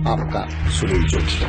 आपका सुनील जोशी।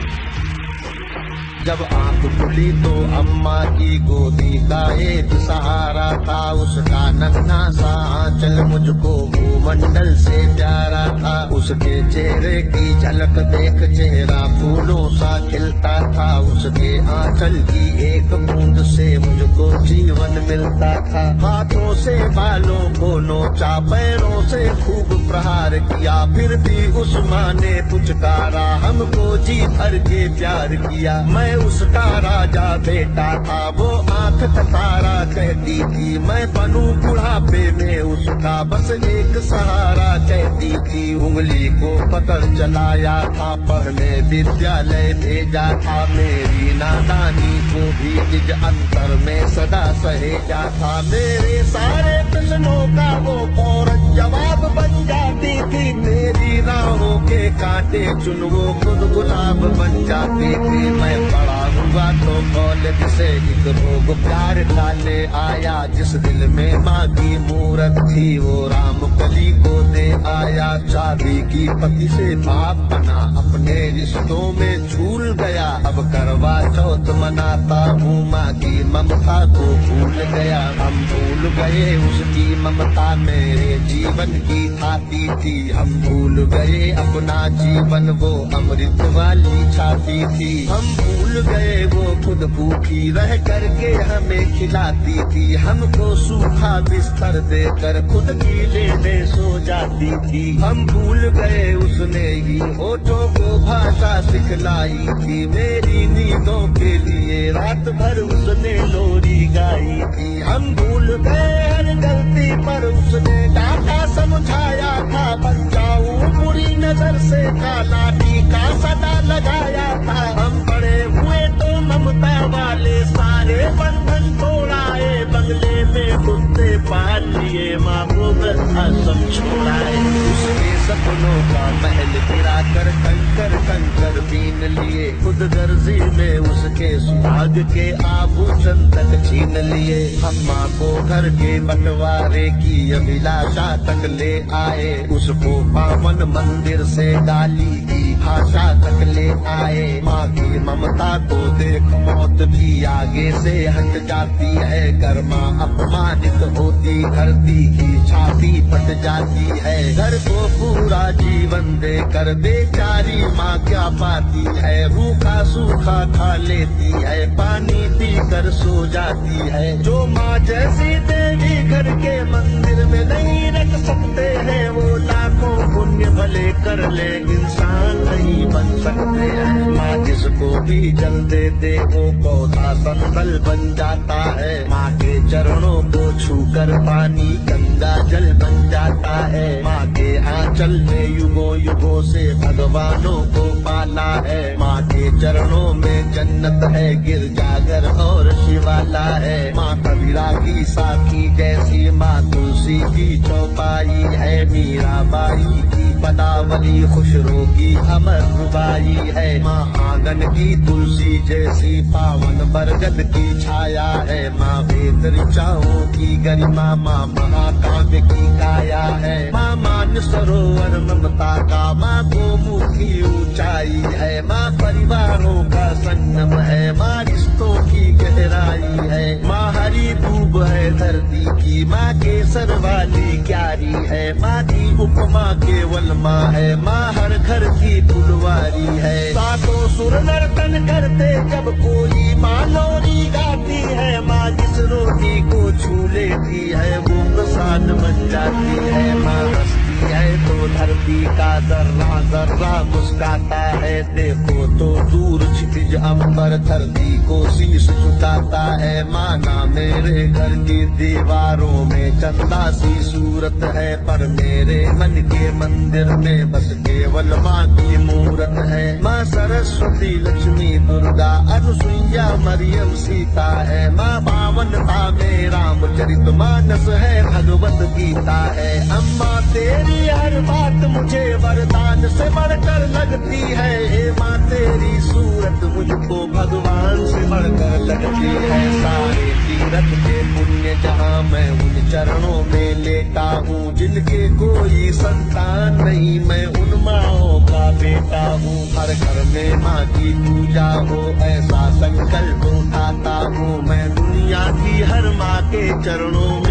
जब आंख खुली तो अम्मा की गोदी का एक सहारा था, उसका नन्हा सा आंचल मुझको भूमंडल से प्यारा था। उसके चेहरे की झलक देख चेहरा फूलों सा खिलता था, उसके आंचल की एक बूंद से मुझको जीवन मिलता था। हाथों से बालों को नोचा, पैरों से खूब प्रहार किया, फिर भी उस माँ ने पुचकारा, हमको जी भर के प्यार किया। मैं उसका राजा बेटा था, वो आंख तारा कहती थी, मैं बनूं बुढ़ापे में उसका बस एक सहारा कहती थी। उंगली को पकड़ चलाया था, पढ़ने विद्यालय भेजा था, मेरी नादानी को भी निज अंतर में सदा सहेजा था। मेरे सारे प्रश्नों का वो फौरन जवाब बन जाती थी, मेरी राहों के कांटे चुन वो खुद गुलाब बन जाती थी। मैं बड़ा हुआ तो कॉलेज से एक रोग प्यार डाले आया, जिस दिल में माँ की मूरत थी वो राम कली को दे आया। चाबी की पति से बाप बना, अपने रिश्तों में झूल गया, अब करवा चौथ मनाता हूँ, माँ की ममता को भूल गया। हम भूल गए उसकी ममता मेरे जीवन की थाती थी, हम भूल गए अपना जीवन वो अमृत वाली छाती थी। हम भूल गए वो खुद भूखी रह करके हमें खिलाती थी, हमको सूखा बिस्तर देकर खुद गीले में सो जाती थी। हम भूल गए उसने ही होठों को भाषा सिखलाई थी, मेरी नींदों के लिए रात भर उसने लोरी गाई थी। हम भूल गए हर गलती पर उसने डांटा समझाया था, बचाऊं बुरी नजर से काला टीका सदा लगाया था। हम बड़े हुए तो ममता वाले सारे बंधन तोड़ाए, बंगले में कुत्ते पाल लिए, माँ को वृद्धाश्रम छोड़ाए। उसके सपनों का महल गिरा कर कंकर कंकर बीन लिए, खुद गर्जी में उसके सुहाग के आभूषण तक छीन लिए। अम्मा को घर के बंटवारे की अभिलाषा तक ले आए, उसको पावन मंदिर से गाली की भाषा तक ले आए। माँ की ममता को देख मौत भी आगे से हट जाती है, घर माँ अपमानित होती धरती की छाती फट जाती है। घर को पूरा जीवन देकर बेचारी माँ क्या पाती है, रूखा सूखा खा लेती है, पानी पीकर सो जाती है। जो माँ जैसी देवी घर के मंदिर में नहीं रख सकते हैं, वो लाखों पुण्य भले कर ले इंसान नहीं बन सकते हैं। माँ जिसको भी जल दे दे वो पौधा संतल बन जाता है, माँ के चरणों को छूकर पानी गंगा जल बन जाता है। माँ के आंचल में युगों युगों से भगवानों को पाला है, माँ के चरणों में जन्नत है, गिरजाघर और शिवाला है। माँ कबीरा की साथी जैसी माँ तुलसी की चौपाई है, मीराबाई की पदावली खुशरो की अमर रुबाई है। माँ आंगन की तुलसी जैसी पावन बरगद की छाया है, माँ वेद ऋचाओं की गरिमा, माँ महाकाव्य की काया है। माँ मान सरोवर ममता का, माँ गोमुख की ऊंचाई है, माँ परिवारों का संगम है, माँ रिश्तों की गहराई है। माँ हरी दूब है धरती की, माँ केसर वाली क्यारी है, माँ की उपमा केवल माँ है, माँ हर घर की फुलवारी है। सातों सुर नर्तन करते जब कोई माँ लोरी गाती है, माँ जिस रोटी को छू लेती है वो प्रसाद बन जाती है। माँ हंसती है तो धरती का जर्रा जर्रा मुस्काता है, देखो तो दूर क्षितिज अंबर धरती को शीश झुकाता है। माना मेरे घर की दीवारों में चंदा सी सूरत है, पर मेरे मन के मंदिर में बस केवल माँ की मूरत है। माँ सरस्वती लक्ष्मी दुर्गा अनुसुईया मरियम सीता है, माँ पावनता में रामचरित मानस है, भगवत गीता है। अम्मा तेरी हर बात मुझे वरदान से बढ़कर लगती है, हे माँ तेरी सूरत मुझको भगवान से बढ़कर लगती है। सारे तीरथ के पुण्य जहाँ मैं उन चरणों में लेता हूँ, जिनके कोई संतान नहीं मैं उन माँओं का बेटा हूँ। हर घर में माँ की पूजा हो, ऐसा संकल्प उठाता हूँ मैं दुनिया की हर माँ के चरणों में।